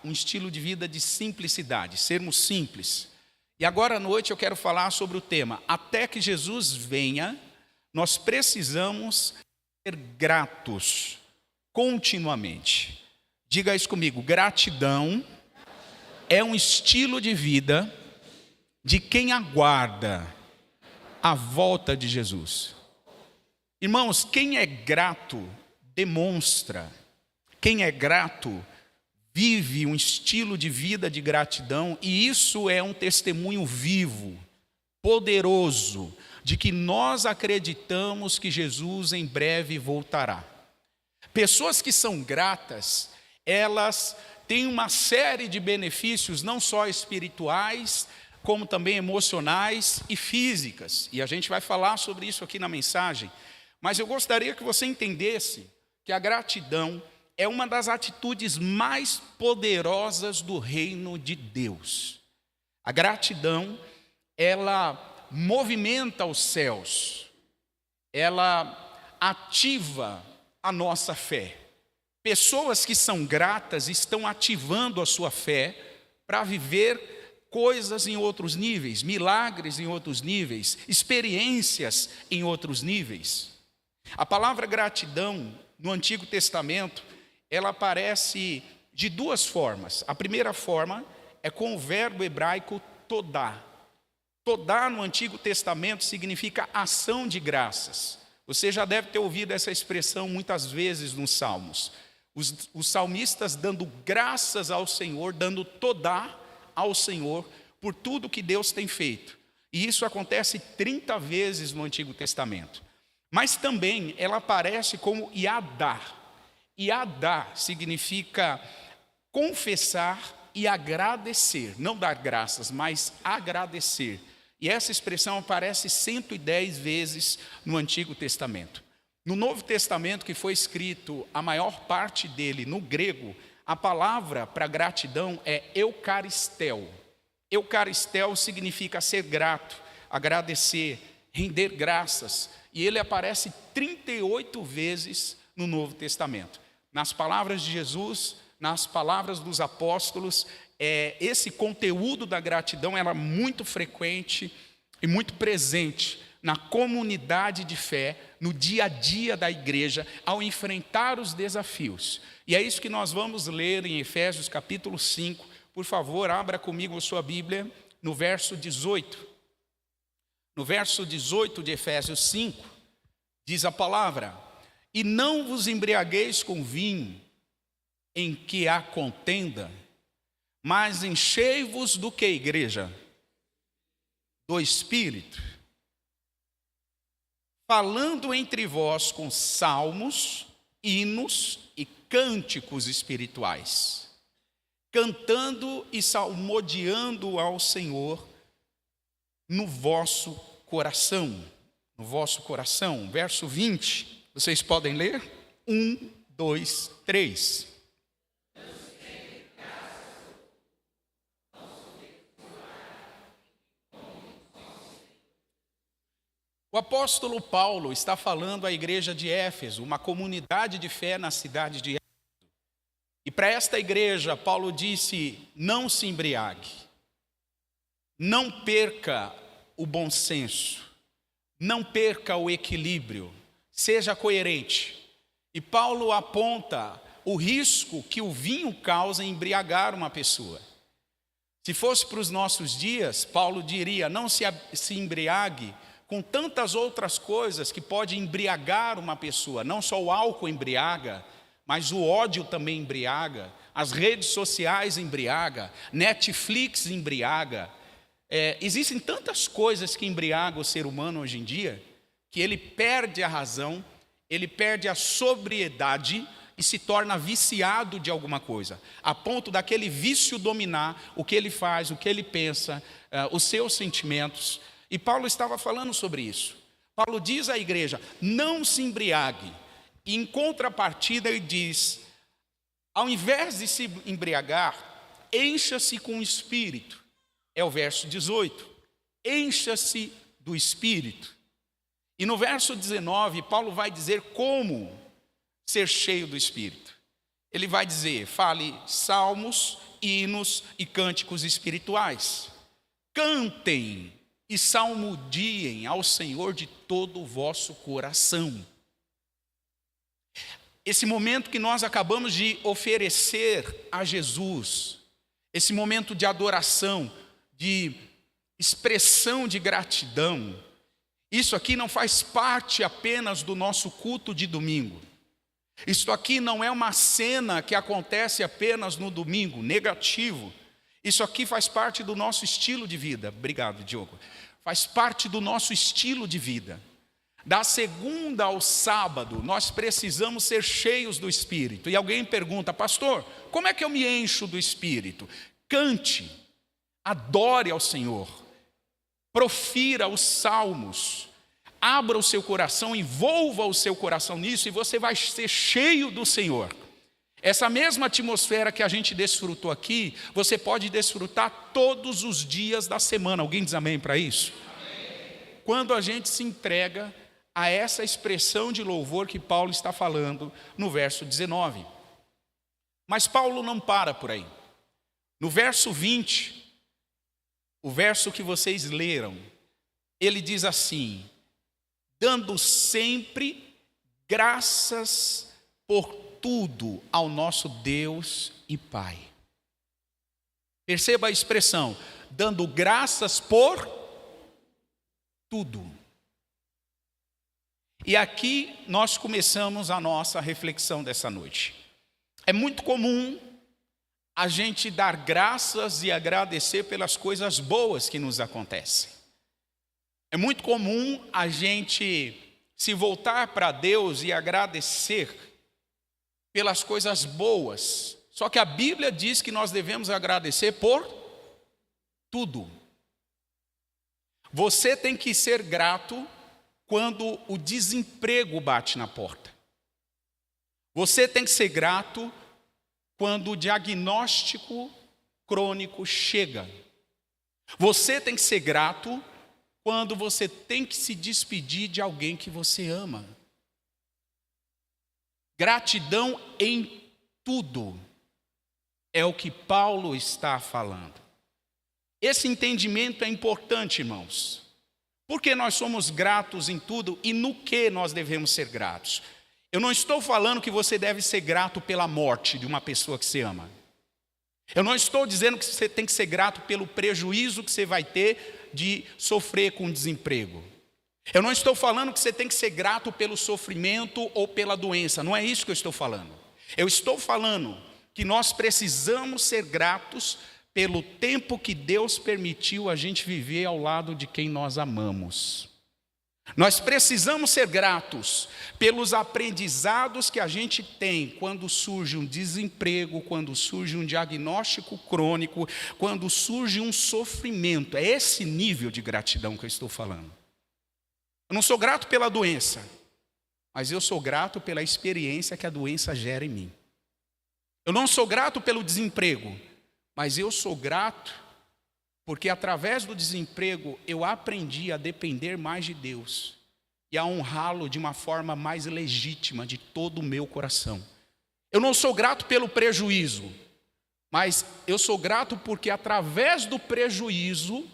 um estilo de vida de simplicidade, sermos simples. E agora à noite eu quero falar sobre o tema: até que Jesus venha, nós precisamos ser gratos continuamente. Diga isso comigo: gratidão é um estilo de vida de quem aguarda a volta de Jesus. Irmãos, quem é grato demonstra, quem é grato vive um estilo de vida de gratidão, e isso é um testemunho vivo, poderoso, de que nós acreditamos que Jesus em breve voltará. Pessoas que são gratas, elas têm uma série de benefícios, não só espirituais, como também emocionais e físicas. E a gente vai falar sobre isso aqui na mensagem. Mas eu gostaria que você entendesse que a gratidão é uma das atitudes mais poderosas do reino de Deus. A gratidão, ela movimenta os céus, ela ativa a nossa fé. Pessoas que são gratas estão ativando a sua fé para viver coisas em outros níveis, milagres em outros níveis, experiências em outros níveis. A palavra gratidão no Antigo Testamento, ela aparece de duas formas. A primeira forma é com o verbo hebraico todá. Todá no Antigo Testamento significa ação de graças. Você já deve ter ouvido essa expressão muitas vezes nos Salmos. Os salmistas dando graças ao Senhor, dando todá ao Senhor por tudo que Deus tem feito. E isso acontece 30 vezes no Antigo Testamento. Mas também ela aparece como Yadá. Yadá significa confessar e agradecer, não dar graças, mas agradecer. E essa expressão aparece 110 vezes no Antigo Testamento. No Novo Testamento, que foi escrito a maior parte dele no grego, a palavra para gratidão é eucaristel. Eucaristel significa ser grato, agradecer, render graças. E ele aparece 38 vezes no Novo Testamento. Nas palavras de Jesus, nas palavras dos apóstolos, esse conteúdo da gratidão era muito frequente e muito presente na comunidade de fé, no dia a dia da igreja, ao enfrentar os desafios. E é isso que nós vamos ler em Efésios capítulo 5. Por favor, abra comigo a sua Bíblia no verso 18. No verso 18 de Efésios 5, diz a palavra: e não vos embriagueis com vinho, em que há contenda, mas enchei-vos do que, igreja? Do Espírito, falando entre vós com salmos, hinos e cânticos espirituais, cantando e salmodiando ao Senhor no vosso coração. No vosso coração. Verso 20, vocês podem ler? 1, 2, 3. O apóstolo Paulo está falando à igreja de Éfeso, uma comunidade de fé na cidade de Éfeso. E para esta igreja, Paulo disse: não se embriague, não perca o bom senso, não perca o equilíbrio, seja coerente. E Paulo aponta o risco que o vinho causa em embriagar uma pessoa. Se fosse para os nossos dias, Paulo diria: não se embriague com tantas outras coisas que pode embriagar uma pessoa. Não só o álcool embriaga, mas o ódio também embriaga, as redes sociais embriaga, Netflix embriaga. Existem tantas coisas que embriagam o ser humano hoje em dia, que ele perde a razão, ele perde a sobriedade e se torna viciado de alguma coisa, a ponto daquele vício dominar o que ele faz, o que ele pensa, os seus sentimentos. E Paulo estava falando sobre isso. Paulo diz à igreja: não se embriague. E em contrapartida ele diz: ao invés de se embriagar, encha-se com o Espírito. É o verso 18. Encha-se do Espírito. E no verso 19, Paulo vai dizer como ser cheio do Espírito. ele vai dizer: fale salmos, hinos e cânticos espirituais. Cantem e salmodiem ao Senhor de todo o vosso coração. Esse momento que nós acabamos de oferecer a Jesus, esse momento de adoração, de expressão de gratidão, isso aqui não faz parte apenas do nosso culto de domingo. Isso aqui não é uma cena que acontece apenas no domingo, negativo. Isso aqui faz parte do nosso estilo de vida. Obrigado, Diogo. Faz parte do nosso estilo de vida. Da segunda ao sábado, nós precisamos ser cheios do Espírito. E alguém pergunta: pastor, como é que eu me encho do Espírito? Cante, adore ao Senhor, profira os salmos, abra o seu coração, envolva o seu coração nisso, e você vai ser cheio do Senhor. Essa mesma atmosfera que a gente desfrutou aqui, você pode desfrutar todos os dias da semana. Alguém diz amém para isso? Amém. Quando a gente se entrega a essa expressão de louvor que Paulo está falando no verso 19. Mas Paulo não para por aí. No verso 20, o verso que vocês leram, ele diz assim: dando sempre graças por tudo ao nosso Deus e Pai. Perceba a expressão, dando graças por tudo. E aqui nós começamos a nossa reflexão dessa noite. É muito comum a gente dar graças e agradecer pelas coisas boas que nos acontecem. É muito comum a gente se voltar para Deus e agradecer pelas coisas boas. Só que a Bíblia diz que nós devemos agradecer por tudo. Você tem que ser grato quando o desemprego bate na porta. Você tem que ser grato quando o diagnóstico crônico chega. Você tem que ser grato quando você tem que se despedir de alguém que você ama. Gratidão em tudo é o que Paulo está falando. Esse entendimento é importante, irmãos. Porque nós somos gratos em tudo e no que nós devemos ser gratos. Eu não estou falando que você deve ser grato pela morte de uma pessoa que você ama. Eu não estou dizendo que você tem que ser grato pelo prejuízo que você vai ter de sofrer com desemprego. Eu não estou falando que você tem que ser grato pelo sofrimento ou pela doença. Não é isso que eu estou falando. Eu estou falando que nós precisamos ser gratos pelo tempo que Deus permitiu a gente viver ao lado de quem nós amamos. Nós precisamos ser gratos pelos aprendizados que a gente tem quando surge um desemprego, quando surge um diagnóstico crônico, quando surge um sofrimento. É esse nível de gratidão que eu estou falando. Eu não sou grato pela doença, mas eu sou grato pela experiência que a doença gera em mim. Eu não sou grato pelo desemprego, mas eu sou grato porque através do desemprego eu aprendi a depender mais de Deus e a honrá-lo de uma forma mais legítima de todo o meu coração. Eu não sou grato pelo prejuízo, mas eu sou grato porque através do prejuízo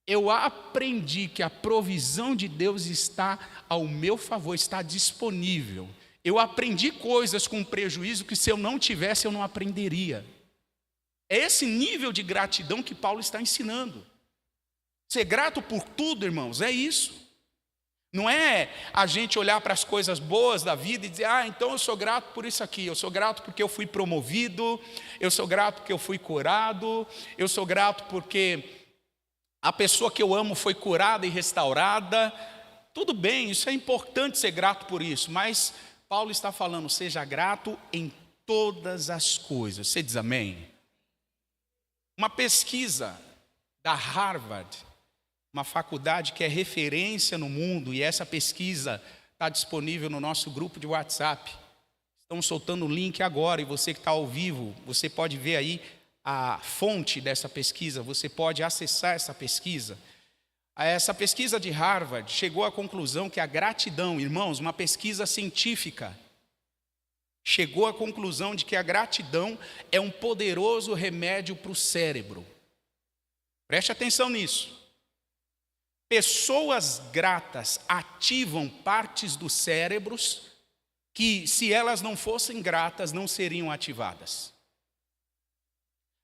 eu aprendi que a provisão de Deus está ao meu favor, está disponível. Eu aprendi coisas com prejuízo que se eu não tivesse eu não aprenderia. É esse nível de gratidão que Paulo está ensinando. Ser grato por tudo, irmãos, é isso. Não é a gente olhar para as coisas boas da vida e dizer: então eu sou grato por isso aqui, eu sou grato porque eu fui promovido, eu sou grato porque eu fui curado, eu sou grato porque a pessoa que eu amo foi curada e restaurada. Tudo bem, isso é importante ser grato por isso, mas Paulo está falando: seja grato em todas as coisas. Você diz amém? Uma pesquisa da Harvard, uma faculdade que é referência no mundo, e essa pesquisa está disponível no nosso grupo de WhatsApp. Estamos soltando o link agora, e você que está ao vivo, você pode ver aí a fonte dessa pesquisa, você pode acessar essa pesquisa. Essa pesquisa de Harvard chegou à conclusão que a gratidão, irmãos, uma pesquisa científica, chegou à conclusão de que a gratidão é um poderoso remédio para o cérebro. Preste atenção nisso. Pessoas gratas ativam partes dos cérebros que, se elas não fossem gratas, não seriam ativadas.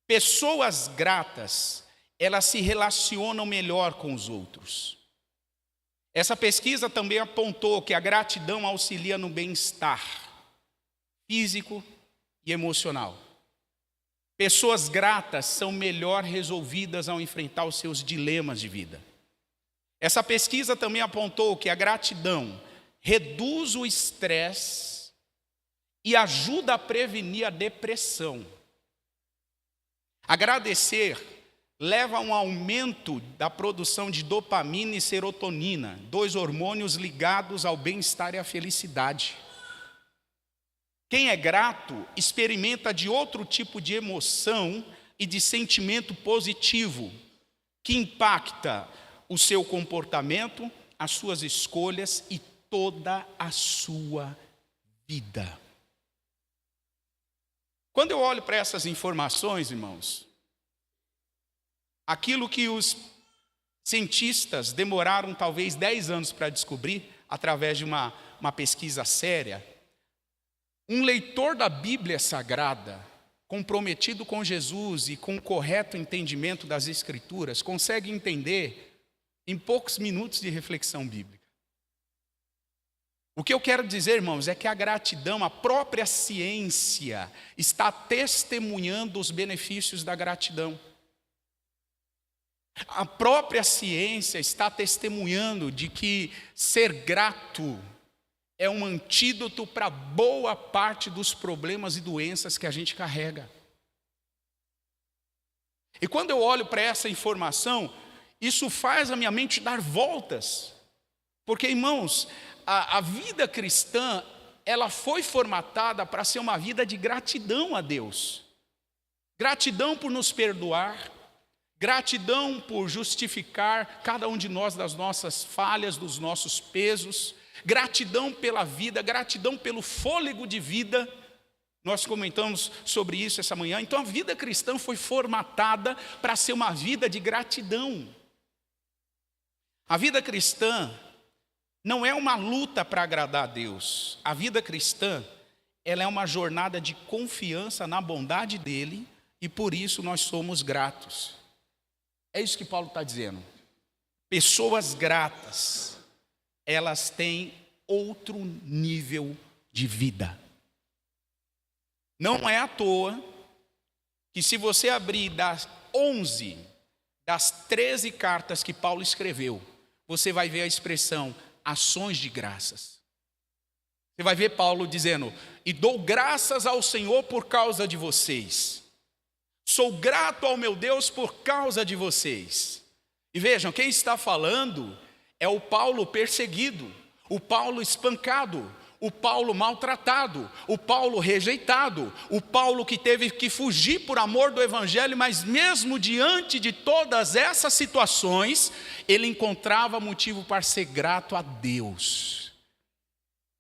Pessoas gratas, elas se relacionam melhor com os outros. Essa pesquisa também apontou que a gratidão auxilia no bem-estar físico e emocional. Pessoas gratas são melhor resolvidas ao enfrentar os seus dilemas de vida. Essa pesquisa também apontou que a gratidão reduz o estresse e ajuda a prevenir a depressão. Agradecer leva a um aumento da produção de dopamina e serotonina, 2 hormônios ligados ao bem-estar e à felicidade. Quem é grato experimenta de outro tipo de emoção e de sentimento positivo, que impacta o seu comportamento, as suas escolhas e toda a sua vida. Quando eu olho para essas informações, irmãos, aquilo que os cientistas demoraram talvez 10 anos para descobrir, através de uma pesquisa séria, um leitor da Bíblia Sagrada, comprometido com Jesus e com o correto entendimento das Escrituras, consegue entender em poucos minutos de reflexão bíblica. O que eu quero dizer, irmãos, é que a gratidão, a própria ciência, está testemunhando os benefícios da gratidão. A própria ciência está testemunhando de que ser grato é um antídoto para boa parte dos problemas e doenças que a gente carrega. E quando eu olho para essa informação, isso faz a minha mente dar voltas. Porque, irmãos, a vida cristã, ela foi formatada para ser uma vida de gratidão a Deus. Gratidão por nos perdoar, gratidão por justificar cada um de nós das nossas falhas, dos nossos pesos, gratidão pela vida, gratidão pelo fôlego de vida. Nós comentamos sobre isso essa manhã. Então a vida cristã foi formatada para ser uma vida de gratidão. A vida cristã não é uma luta para agradar a Deus. A vida cristã, ela é uma jornada de confiança na bondade dele e por isso nós somos gratos. É isso que Paulo está dizendo. Pessoas gratas, elas têm outro nível de vida. Não é à toa que, se você abrir das 11 das 13 cartas que Paulo escreveu, você vai ver a expressão ações de graças. Você vai ver Paulo dizendo: e dou graças ao Senhor por causa de vocês. Sou grato ao meu Deus por causa de vocês. E vejam, quem está falando é o Paulo perseguido, o Paulo espancado, o Paulo maltratado, o Paulo rejeitado, o Paulo que teve que fugir por amor do Evangelho, mas mesmo diante de todas essas situações, ele encontrava motivo para ser grato a Deus.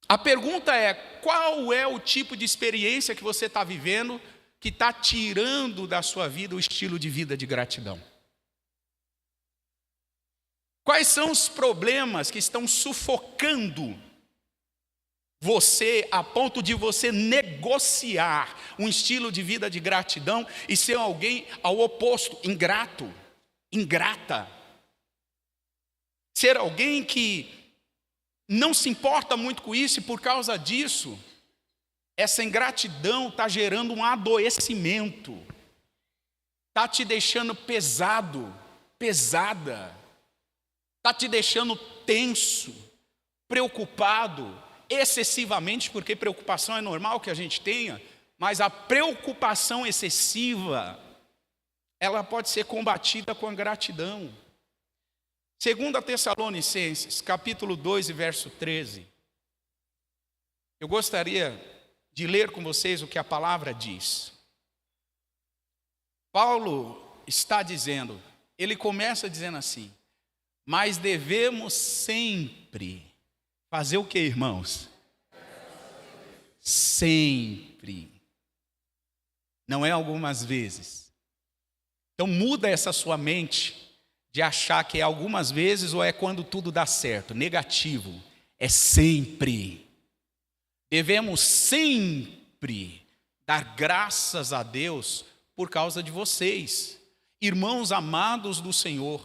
A pergunta é: qual é o tipo de experiência que você está vivendo que está tirando da sua vida o estilo de vida de gratidão? Quais são os problemas que estão sufocando você a ponto de você negociar um estilo de vida de gratidão e ser alguém ao oposto, ingrato, ingrata? Ser alguém que não se importa muito com isso e por causa disso, essa ingratidão está gerando um adoecimento, está te deixando pesado, pesada, está te deixando tenso, preocupado, excessivamente, porque preocupação é normal que a gente tenha, mas a preocupação excessiva, ela pode ser combatida com a gratidão. 2 Tessalonicenses, capítulo 2 e verso 13. Eu gostaria de ler com vocês o que a palavra diz. Paulo está dizendo, ele começa dizendo assim: mas devemos sempre fazer o que, irmãos? sempre. Não é algumas vezes. Então muda essa sua mente de achar que é algumas vezes ou é quando tudo dá certo. Negativo. É sempre. Devemos sempre dar graças a Deus por causa de vocês, irmãos amados do Senhor,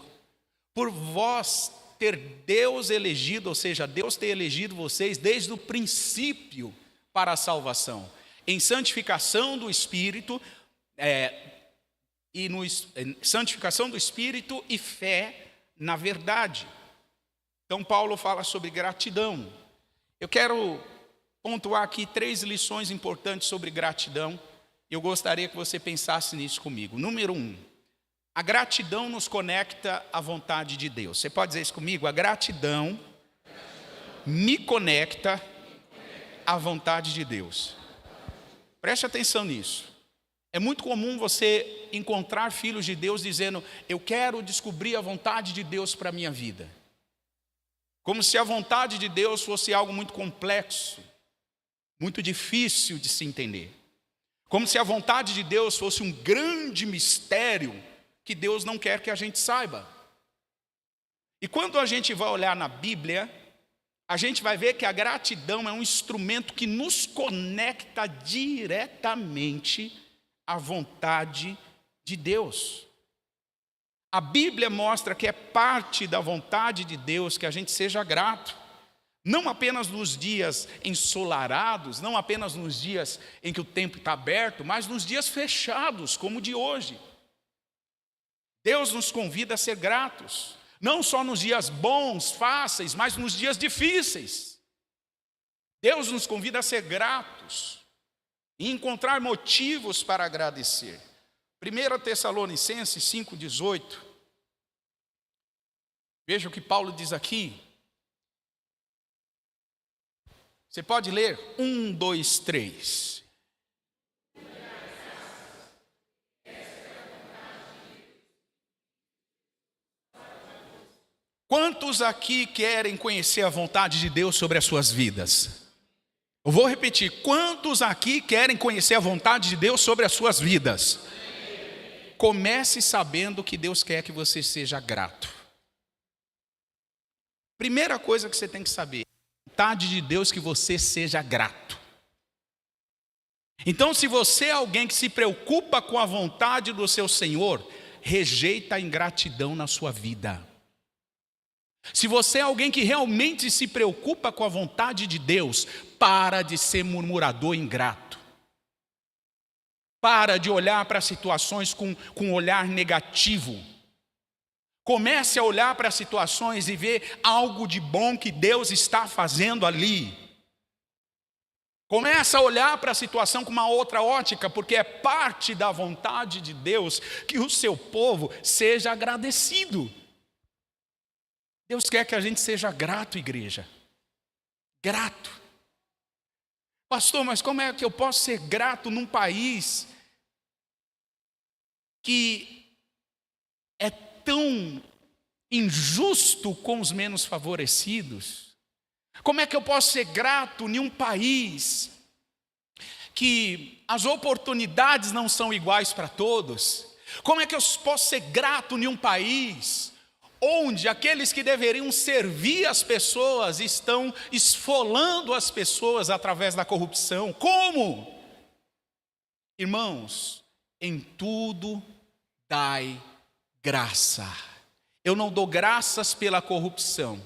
por vós ter Deus elegido, ou seja, Deus ter elegido vocês desde o princípio para a salvação, em santificação do Espírito, santificação do Espírito e fé na verdade. Então Paulo fala sobre gratidão. Eu quero pontuar aqui 3 lições importantes sobre gratidão. Eu gostaria que você pensasse nisso comigo. Número 1, a gratidão nos conecta à vontade de Deus. Você pode dizer isso comigo? A gratidão me conecta à vontade de Deus. Preste atenção nisso. É muito comum você encontrar filhos de Deus dizendo: eu quero descobrir a vontade de Deus para a minha vida. Como se a vontade de Deus fosse algo muito complexo, muito difícil de se entender. Como se a vontade de Deus fosse um grande mistério que Deus não quer que a gente saiba. E quando a gente vai olhar na Bíblia, a gente vai ver que a gratidão é um instrumento que nos conecta diretamente à vontade de Deus. A Bíblia mostra que é parte da vontade de Deus que a gente seja grato. Não apenas nos dias ensolarados, não apenas nos dias em que o tempo está aberto, mas nos dias fechados, como o de hoje. Deus nos convida a ser gratos, não só nos dias bons, fáceis, mas nos dias difíceis. Deus nos convida a ser gratos e encontrar motivos para agradecer. 1 Tessalonicenses 5,18. Veja o que Paulo diz aqui. Você pode ler? 1, 2, 3. Quantos aqui querem conhecer a vontade de Deus sobre as suas vidas? Eu vou repetir. Quantos aqui querem conhecer a vontade de Deus sobre as suas vidas? Comece sabendo que Deus quer que você seja grato. Primeira coisa que você tem que saber: a vontade de Deus que você seja grato. Então, se você é alguém que se preocupa com a vontade do seu Senhor, rejeita a ingratidão na sua vida. Se você é alguém que realmente se preocupa com a vontade de Deus, para de ser murmurador ingrato. Para de olhar para situações com um olhar negativo. Comece a olhar para as situações e ver algo de bom que Deus está fazendo ali. Comece a olhar para a situação com uma outra ótica, porque é parte da vontade de Deus que o seu povo seja agradecido. Deus quer que a gente seja grato, igreja. Grato. Pastor, mas como é que eu posso ser grato num país que é tão injusto com os menos favorecidos? Como é que eu posso ser grato em um país que as oportunidades não são iguais para todos? Como é que eu posso ser grato em um país onde aqueles que deveriam servir as pessoas estão esfolando as pessoas através da corrupção? Como? Irmãos, em tudo dai graça. Eu não dou graças pela corrupção,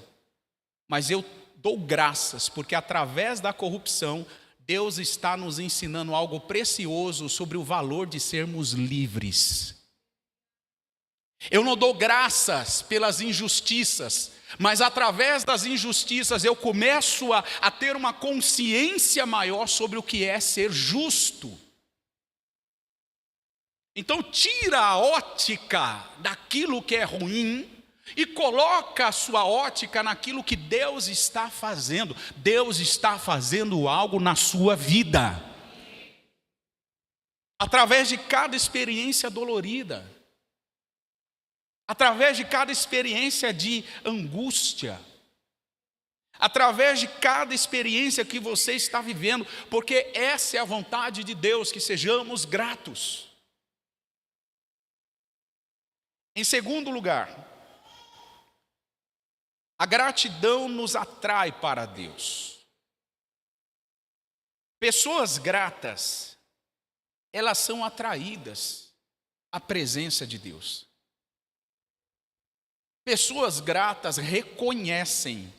mas eu dou graças porque através da corrupção Deus está nos ensinando algo precioso sobre o valor de sermos livres. Eu não dou graças pelas injustiças, mas através das injustiças eu começo a ter uma consciência maior sobre o que é ser justo. Então tira a ótica daquilo que é ruim e coloca a sua ótica naquilo que Deus está fazendo. Deus está fazendo algo na sua vida. Através de cada experiência dolorida. Através de cada experiência de angústia. através de cada experiência que você está vivendo, porque essa é a vontade de Deus, que sejamos gratos. Em segundo lugar, a gratidão nos atrai para Deus. Pessoas gratas, elas são atraídas à presença de Deus. Pessoas gratas reconhecem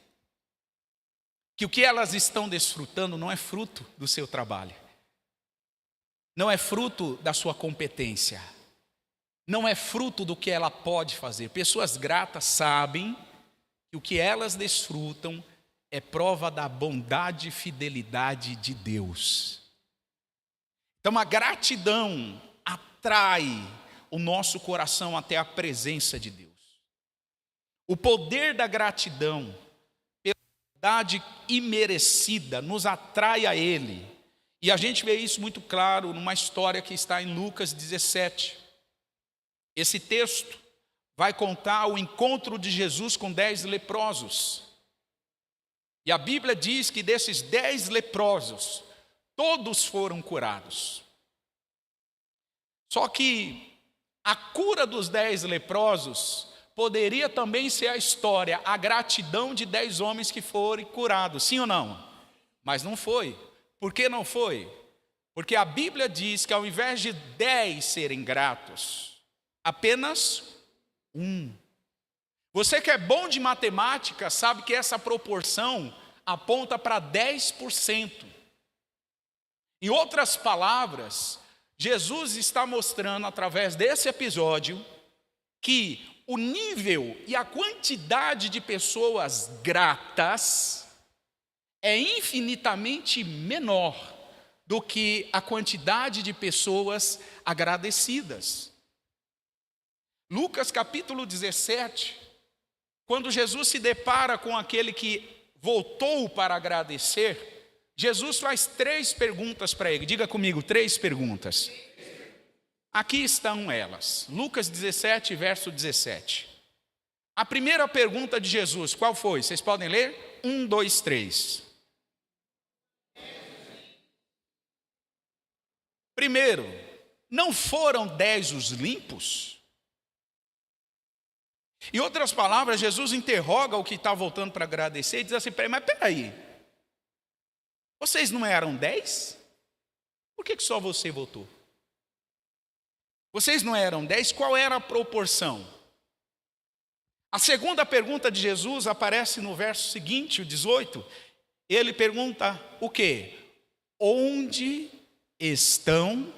que o que elas estão desfrutando não é fruto do seu trabalho, não é fruto da sua competência, não é fruto do que ela pode fazer. Pessoas gratas sabem que o que elas desfrutam é prova da bondade e fidelidade de Deus. Então a gratidão atrai o nosso coração até a presença de Deus. O poder da gratidão, pela bondade imerecida, nos atrai a Ele. E a gente vê isso muito claro numa história que está em Lucas 17. Esse texto vai contar o encontro de Jesus com 10 leprosos. E a Bíblia diz que desses 10 leprosos, todos foram curados. Só que a cura dos 10 leprosos poderia também ser a história, a gratidão de 10 homens que foram curados, sim ou não? Mas não foi. Por que não foi? Porque a Bíblia diz que ao invés de 10 serem gratos, apenas um. Você que é bom de matemática sabe que essa proporção aponta para 10%. Em outras palavras, Jesus está mostrando através desse episódio que o nível e a quantidade de pessoas gratas é infinitamente menor do que a quantidade de pessoas agradecidas. Lucas capítulo 17, quando Jesus se depara com aquele que voltou para agradecer, Jesus faz 3 perguntas para ele. Diga comigo, 3 perguntas. Aqui estão elas. Lucas 17, verso 17. A primeira pergunta de Jesus, qual foi? Vocês podem ler? 1, 2, 3. Primeiro, não foram 10 os limpos? Em outras palavras, Jesus interroga o que está voltando para agradecer e diz assim, mas peraí, vocês não eram 10? Por que só você voltou? Vocês não eram 10? Qual era a proporção? A segunda pergunta de Jesus aparece no verso seguinte, o 18. Ele pergunta o quê? Onde estão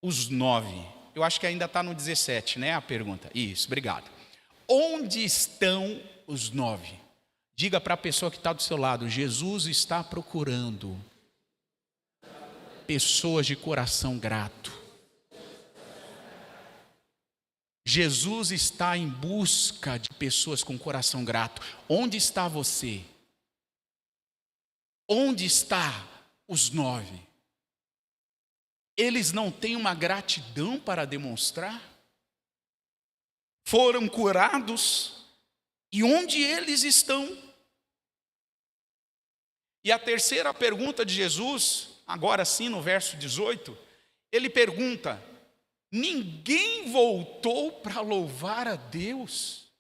os 9? Eu acho que ainda está no 17, né, a pergunta. Isso, obrigado. Onde estão os 9? Diga para a pessoa que está do seu lado, Jesus está procurando pessoas de coração grato. Jesus está em busca de pessoas com coração grato. Onde está você? Onde está os 9? Eles não têm uma gratidão para demonstrar? Foram curados? E onde eles estão? E a terceira pergunta de Jesus, agora sim no verso 18, ele pergunta, ninguém voltou para louvar a Deus,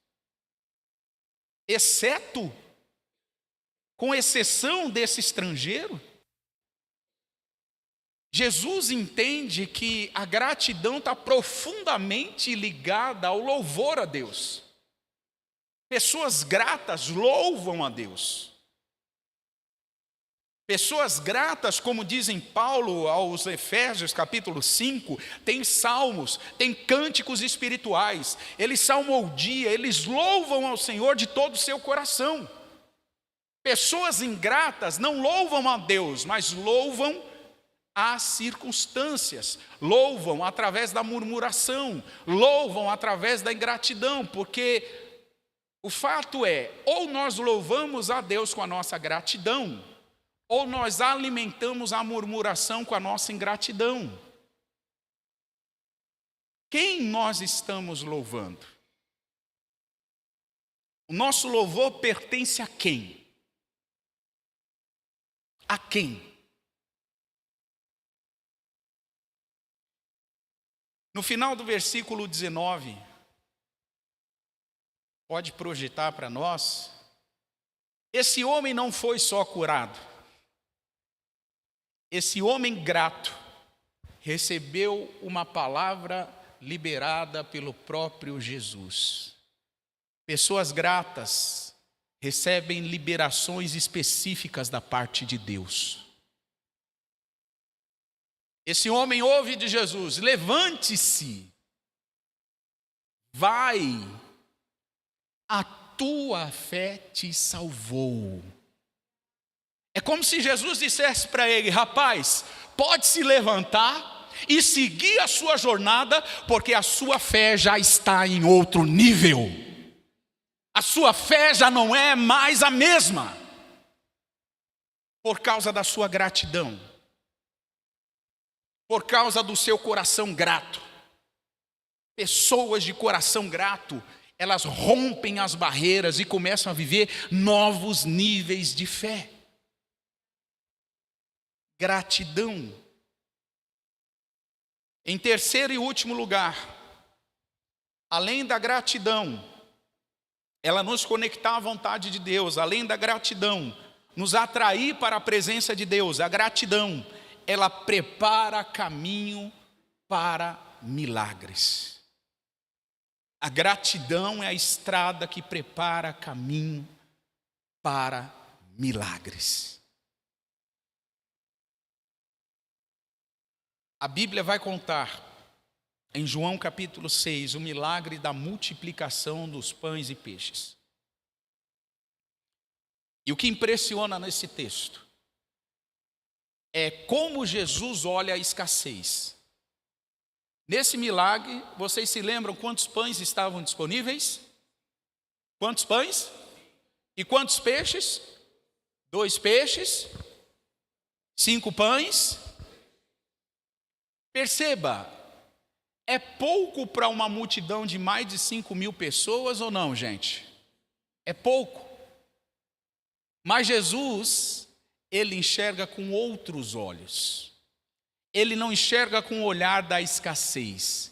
exceto, com exceção desse estrangeiro? Jesus entende que a gratidão está profundamente ligada ao louvor a Deus. Pessoas gratas louvam a Deus. Pessoas gratas, como dizem Paulo aos Efésios capítulo 5, têm salmos, têm cânticos espirituais, eles salmodiam, eles louvam ao Senhor de todo o seu coração. Pessoas ingratas não louvam a Deus, mas louvam as circunstâncias, louvam através da murmuração, louvam através da ingratidão, porque o fato é, ou nós louvamos a Deus com a nossa gratidão, ou nós alimentamos a murmuração com a nossa ingratidão. Quem nós estamos louvando? O nosso louvor pertence a quem? a quem? No final do versículo 19, pode projetar para nós, esse homem não foi só curado, esse homem grato recebeu uma palavra liberada pelo próprio Jesus. Pessoas gratas recebem liberações específicas da parte de Deus. Esse homem ouve de Jesus: levante-se, vai, a tua fé te salvou. É como se Jesus dissesse para ele: rapaz, pode se levantar e seguir a sua jornada, porque a sua fé já está em outro nível. A sua fé já não é mais a mesma, por causa da sua gratidão, por causa do seu coração grato. Pessoas de coração grato, elas rompem as barreiras e começam a viver novos níveis de fé. Gratidão. Em terceiro e último lugar, além da gratidão, ela nos conectar à vontade de Deus, além da gratidão, nos atrair para a presença de Deus, a gratidão, ela prepara caminho para milagres. A gratidão é a estrada que prepara caminho para milagres. A Bíblia vai contar, em João capítulo 6, o milagre da multiplicação dos pães e peixes. E o que impressiona nesse texto é como Jesus olha a escassez. Nesse milagre, vocês se lembram quantos pães estavam disponíveis? Quantos pães? E quantos peixes? 2 peixes, 5 pães. Perceba, é pouco para uma multidão de mais de 5.000 pessoas ou não, gente? É pouco. Mas Jesus, ele enxerga com outros olhos. Ele não enxerga com o olhar da escassez.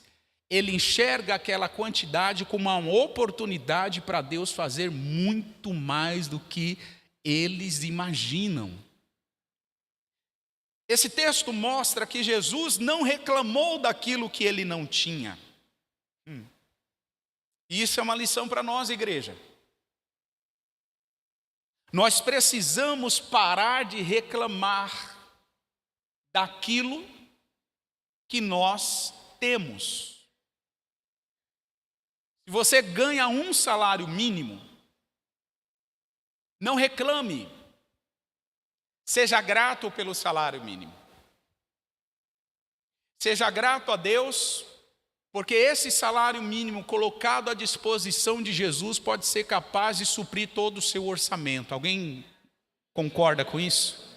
Ele enxerga aquela quantidade como uma oportunidade para Deus fazer muito mais do que eles imaginam. Esse texto mostra que Jesus não reclamou daquilo que ele não tinha. E isso é uma lição para nós, igreja. Nós precisamos parar de reclamar daquilo que nós temos. Se você ganha um salário mínimo, não reclame. Seja grato pelo salário mínimo. Seja grato a Deus, porque esse salário mínimo colocado à disposição de Jesus pode ser capaz de suprir todo o seu orçamento. Alguém concorda com isso?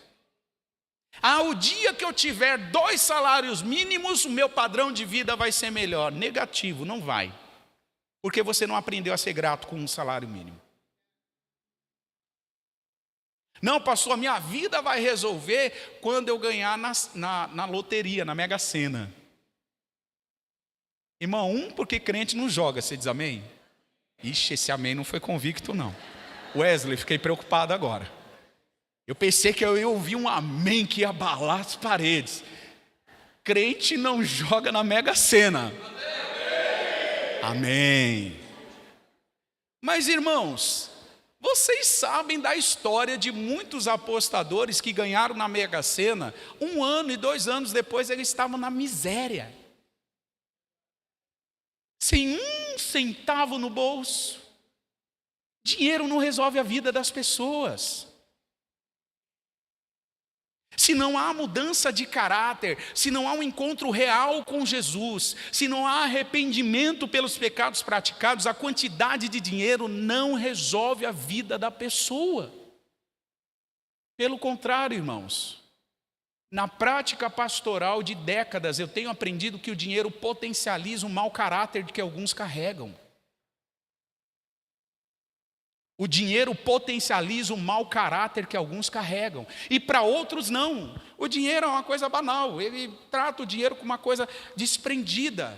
O dia que eu tiver 2 salários mínimos, o meu padrão de vida vai ser melhor. Negativo, não vai. Porque você não aprendeu a ser grato com um salário mínimo. Não, pastor, a minha vida vai resolver quando eu ganhar na loteria, na Mega Sena. Irmão, porque crente não joga, você diz amém? Ixi, esse amém não foi convicto não. Wesley, fiquei preocupado agora. Eu pensei que eu ia ouvir um amém que ia abalar as paredes. Crente não joga na Mega Sena. Amém. Mas irmãos, vocês sabem da história de muitos apostadores que ganharam na Mega Sena, 1 ano e 2 anos depois eles estavam na miséria. Sem 1 centavo no bolso. Dinheiro não resolve a vida das pessoas. Se não há mudança de caráter, se não há um encontro real com Jesus, se não há arrependimento pelos pecados praticados, a quantidade de dinheiro não resolve a vida da pessoa. Pelo contrário, irmãos, na prática pastoral de décadas, eu tenho aprendido que o dinheiro potencializa o mau caráter que alguns carregam. O dinheiro potencializa o mau caráter que alguns carregam. E para outros não. O dinheiro é uma coisa banal. Ele trata o dinheiro como uma coisa desprendida.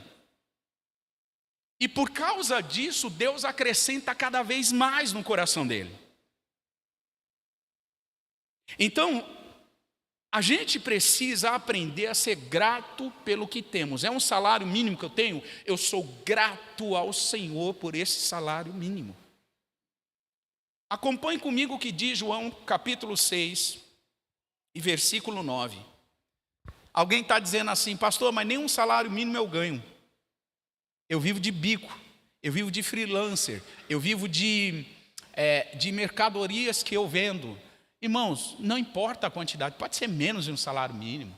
E por causa disso, Deus acrescenta cada vez mais no coração dele. Então, a gente precisa aprender a ser grato pelo que temos. É um salário mínimo que eu tenho? Eu sou grato ao Senhor por esse salário mínimo. Acompanhe comigo o que diz João capítulo 6 e versículo 9. Alguém está dizendo assim: pastor, mas nem um salário mínimo eu ganho. Eu vivo de bico, eu vivo de freelancer, eu vivo de mercadorias que eu vendo. Irmãos, não importa a quantidade, pode ser menos de um salário mínimo.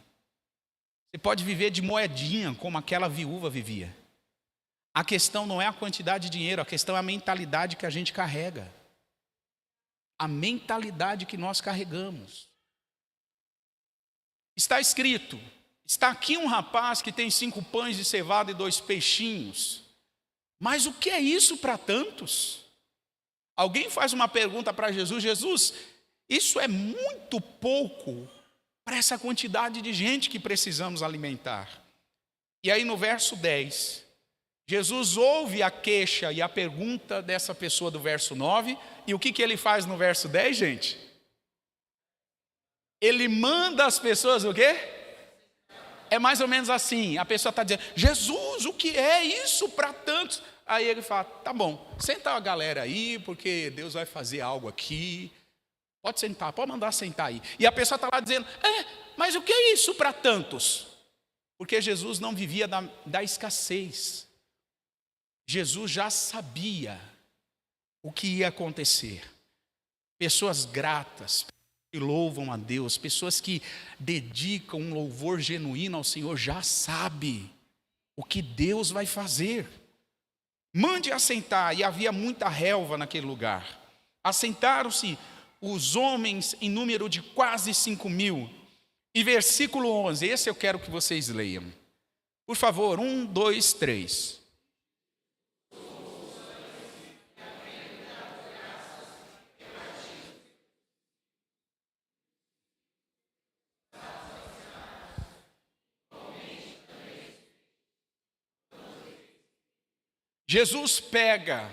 Você pode viver de moedinha, como aquela viúva vivia. A questão não é a quantidade de dinheiro, a questão é a mentalidade que a gente carrega. A mentalidade que nós carregamos. Está escrito, está aqui um rapaz que tem 5 pães de cevada e 2 peixinhos. Mas o que é isso para tantos? Alguém faz uma pergunta para Jesus: Jesus, isso é muito pouco para essa quantidade de gente que precisamos alimentar. E aí no verso 10, Jesus ouve a queixa e a pergunta dessa pessoa do verso 9, e o que ele faz no verso 10, gente? Ele manda as pessoas o quê? É mais ou menos assim, a pessoa está dizendo: Jesus, o que é isso para tantos? Aí ele fala: tá bom, senta a galera aí, porque Deus vai fazer algo aqui. Pode sentar, pode mandar sentar aí. E a pessoa está lá dizendo: mas o que é isso para tantos? Porque Jesus não vivia da escassez. Jesus já sabia o que ia acontecer. Pessoas gratas, que louvam a Deus, pessoas que dedicam um louvor genuíno ao Senhor, já sabe o que Deus vai fazer. Mande assentar, e havia muita relva naquele lugar. Assentaram-se os homens em número de quase 5.000. E versículo 11, esse eu quero que vocês leiam. Por favor, 1, 2, 3. Jesus pega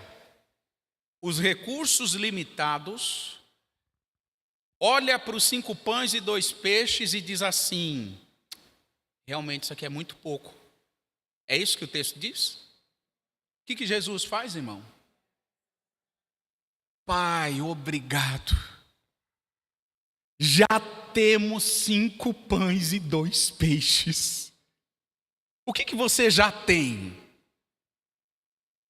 os recursos limitados, olha para os 5 pães e 2 peixes e diz assim: realmente isso aqui é muito pouco. É isso que o texto diz? O que Jesus faz, irmão? Pai, obrigado. Já temos 5 pães e 2 peixes. O que você já tem?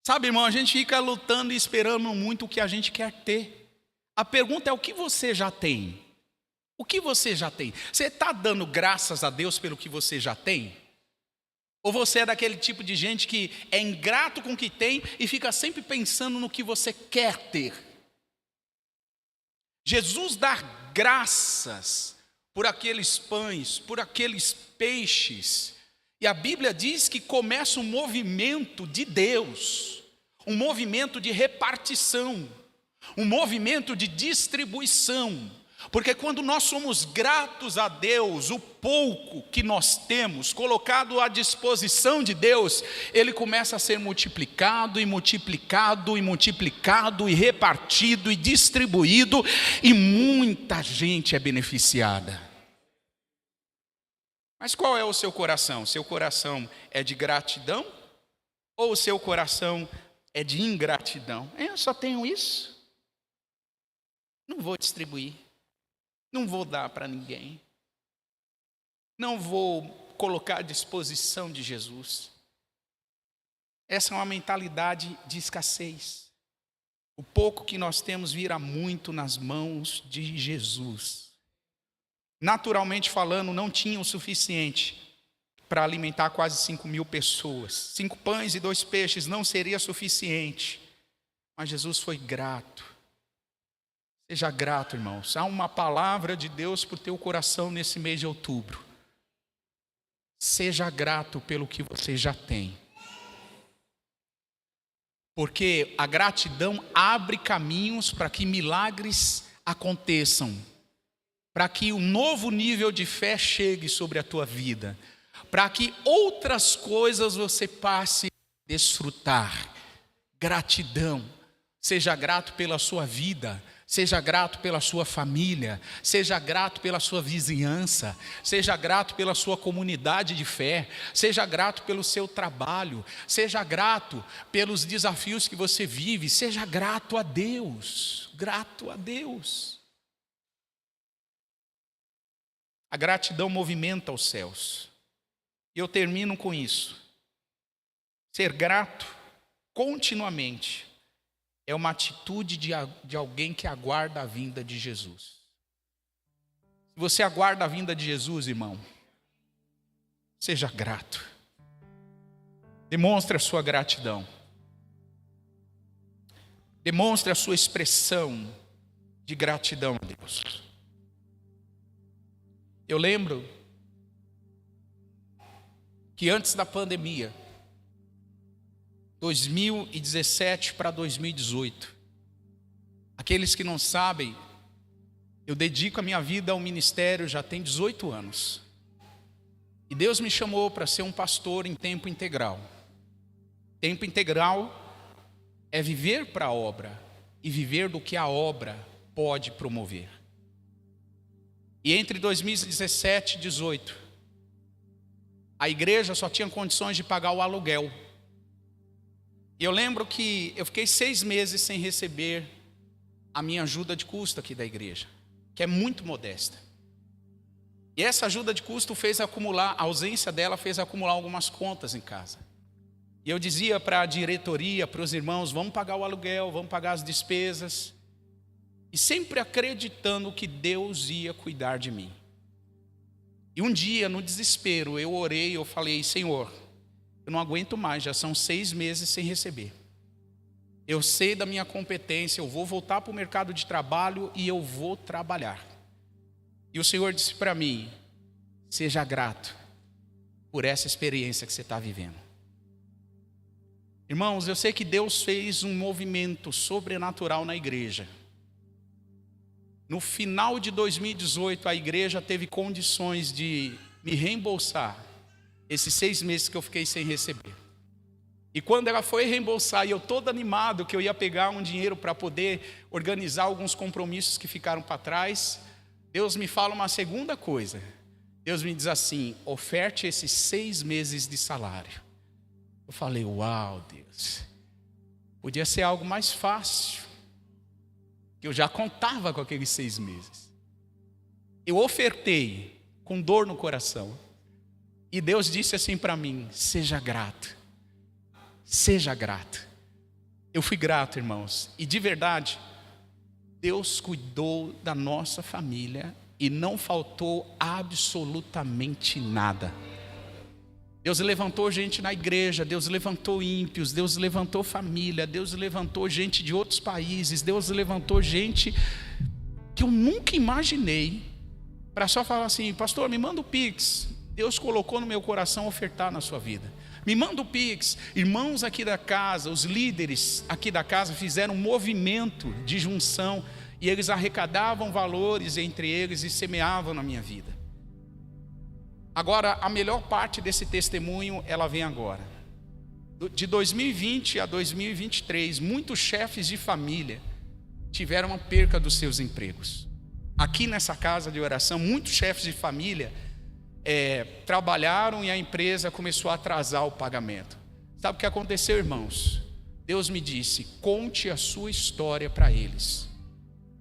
Sabe, irmão, a gente fica lutando e esperando muito o que a gente quer ter. A pergunta é: o que você já tem? O que você já tem? Você está dando graças a Deus pelo que você já tem? Ou você é daquele tipo de gente que é ingrato com o que tem e fica sempre pensando no que você quer ter? Jesus dá graças por aqueles pães, por aqueles peixes. E a Bíblia diz que começa um movimento de Deus, um movimento de repartição, um movimento de distribuição. Porque quando nós somos gratos a Deus, o pouco que nós temos, colocado à disposição de Deus, ele começa a ser multiplicado e multiplicado e multiplicado e repartido e distribuído, e muita gente é beneficiada. Mas qual é o seu coração? Seu coração é de gratidão? Ou o seu coração é de ingratidão? Eu só tenho isso, não vou distribuir, não vou dar para ninguém, não vou colocar à disposição de Jesus. Essa é uma mentalidade de escassez. O pouco que nós temos vira muito nas mãos de Jesus. Naturalmente falando, não tinha o suficiente para alimentar quase 5.000 pessoas. 5 pães e 2 peixes não seria suficiente. Mas Jesus foi grato. Seja grato, irmãos. Há uma palavra de Deus para o teu coração nesse mês de outubro. Seja grato pelo que você já tem. Porque a gratidão abre caminhos para que milagres aconteçam, para que um novo nível de fé chegue sobre a tua vida, para que outras coisas você passe a desfrutar. Gratidão. Seja grato pela sua vida, seja grato pela sua família, seja grato pela sua vizinhança, seja grato pela sua comunidade de fé, seja grato pelo seu trabalho, seja grato pelos desafios que você vive, seja grato a Deus, grato a Deus. A gratidão movimenta os céus. E eu termino com isso. Ser grato continuamente é uma atitude de alguém que aguarda a vinda de Jesus. Se você aguarda a vinda de Jesus, irmão, seja grato. Demonstre a sua gratidão. Demonstre a sua expressão de gratidão a Deus. Eu lembro que antes da pandemia, 2017 para 2018. Aqueles que não sabem, eu dedico a minha vida ao ministério já tem 18 anos. E Deus me chamou para ser um pastor em tempo integral. Tempo integral é viver para a obra e viver do que a obra pode promover. E entre 2017 e 2018, a igreja só tinha condições de pagar o aluguel. E eu lembro que eu fiquei 6 meses sem receber a minha ajuda de custo aqui da igreja, que é muito modesta. E essa ajuda de custo fez acumular, a ausência dela fez acumular algumas contas em casa. E eu dizia para a diretoria, para os irmãos, vamos pagar o aluguel, vamos pagar as despesas. E sempre acreditando que Deus ia cuidar de mim. E um dia, no desespero, eu orei, eu falei, Senhor, eu não aguento mais, já são 6 meses sem receber. Eu sei da minha competência, eu vou voltar para o mercado de trabalho e eu vou trabalhar. E o Senhor disse para mim, seja grato por essa experiência que você está vivendo. Irmãos, eu sei que Deus fez um movimento sobrenatural na igreja. No final de 2018, a igreja teve condições de me reembolsar esses 6 meses que eu fiquei sem receber. E quando ela foi reembolsar, e eu todo animado que eu ia pegar um dinheiro para poder organizar alguns compromissos que ficaram para trás, Deus me fala uma segunda coisa. Deus me diz assim, oferte esses 6 meses de salário. Eu falei, uau, Deus, podia ser algo mais fácil. Eu já contava com aqueles 6 meses. Eu ofertei com dor no coração. E Deus disse assim para mim, seja grato. Seja grato. Eu fui grato, irmãos. E de verdade, Deus cuidou da nossa família e não faltou absolutamente nada. Deus levantou gente na igreja, Deus levantou ímpios, Deus levantou família, Deus levantou gente de outros países, Deus levantou gente que eu nunca imaginei, para só falar assim, pastor, me manda o Pix. Deus colocou no meu coração ofertar na sua vida. Me manda o Pix. Irmãos aqui da casa, os líderes aqui da casa fizeram um movimento de junção e eles arrecadavam valores entre eles e semeavam na minha vida. Agora, a melhor parte desse testemunho, ela vem agora. De 2020 a 2023, muitos chefes de família tiveram uma perca dos seus empregos. Aqui nessa casa de oração, muitos chefes de família trabalharam e a empresa começou a atrasar o pagamento. Sabe o que aconteceu, irmãos? Deus me disse, conte a sua história para eles.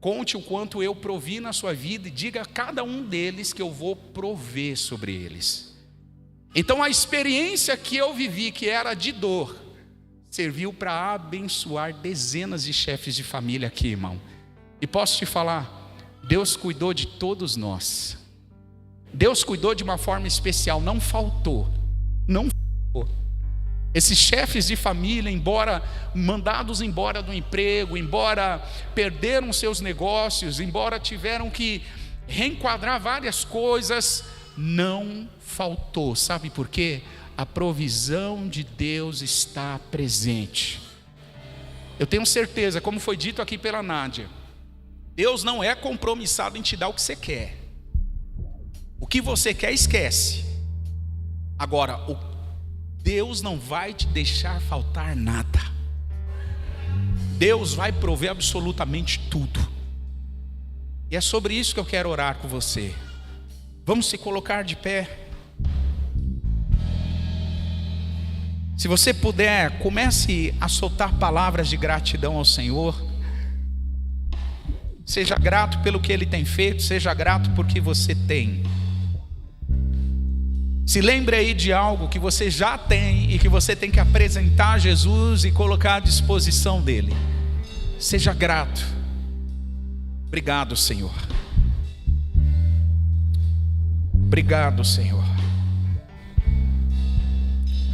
Conte o quanto eu provi na sua vida e diga a cada um deles que eu vou prover sobre eles. Então a experiência que eu vivi, que era de dor, serviu para abençoar dezenas de chefes de família aqui, irmão. E posso te falar, Deus cuidou de todos nós. Deus cuidou de uma forma especial, não faltou. Não faltou. Esses chefes de família, embora mandados embora do emprego, embora perderam seus negócios, embora tiveram que reenquadrar várias coisas, não faltou. Sabe por quê? A provisão de Deus está presente. eu tenho certeza, como foi dito aqui pela Nádia, Deus não é compromissado em te dar o que você quer. O que você quer, esquece. Agora, Deus não vai te deixar faltar nada. Deus vai prover absolutamente tudo. E é sobre isso que eu quero orar com você. Vamos se colocar de pé. Se você puder, comece a soltar palavras de gratidão ao Senhor. Seja grato pelo que Ele tem feito, seja grato por que você tem. Se lembre aí de algo que você já tem e que você tem que apresentar a Jesus e colocar à disposição dEle. Seja grato. Obrigado, Senhor. Obrigado, Senhor.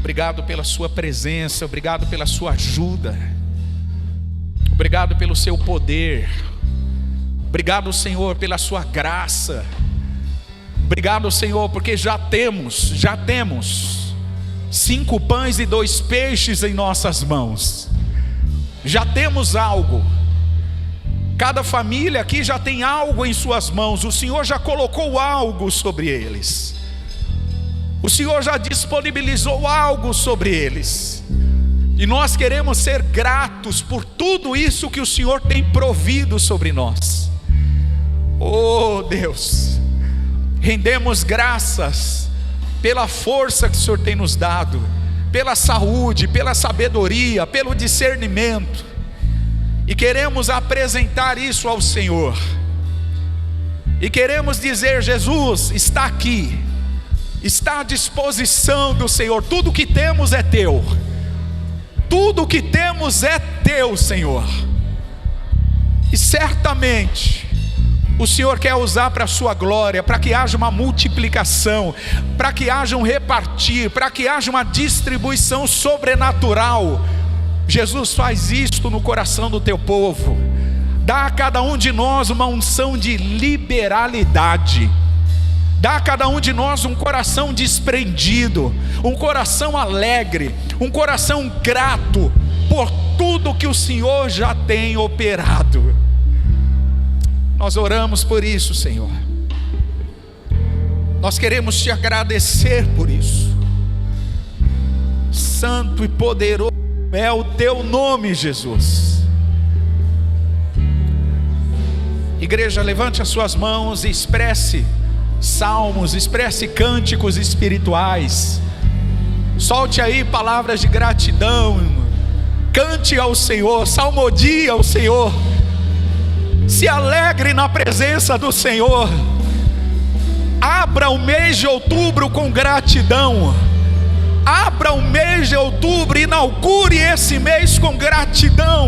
Obrigado pela sua presença, obrigado pela sua ajuda, obrigado pelo seu poder, obrigado, Senhor, pela sua graça, obrigado, Senhor, porque já temos 5 pães e 2 peixes em nossas mãos, já temos algo, cada família aqui já tem algo em suas mãos, o Senhor já colocou algo sobre eles. O Senhor já disponibilizou algo sobre eles. E nós queremos ser gratos por tudo isso que o Senhor tem provido sobre nós. Oh Deus, rendemos graças pela força que o Senhor tem nos dado, pela saúde, pela sabedoria, pelo discernimento. E queremos apresentar isso ao Senhor. E queremos dizer: Jesus está aqui. Está à disposição do Senhor. Tudo que temos é teu. Tudo que temos é teu, Senhor. E certamente o Senhor quer usar para a sua glória, para que haja uma multiplicação, para que haja um repartir, para que haja uma distribuição sobrenatural. Jesus, faz isto no coração do teu povo. Dá a cada um de nós uma unção de liberalidade. Dá a cada um de nós um coração desprendido, um coração alegre, um coração grato por tudo que o Senhor já tem operado. Nós oramos por isso, Senhor. Nós queremos te agradecer por isso. Santo e poderoso é o teu nome, Jesus. Igreja, levante as suas mãos e expresse salmos, expresse cânticos espirituais. Solte aí palavras de gratidão. Cante ao Senhor, salmodie ao Senhor. Se alegre na presença do Senhor. Abra o mês de outubro com gratidão. Abra o mês de outubro, inaugure esse mês com gratidão.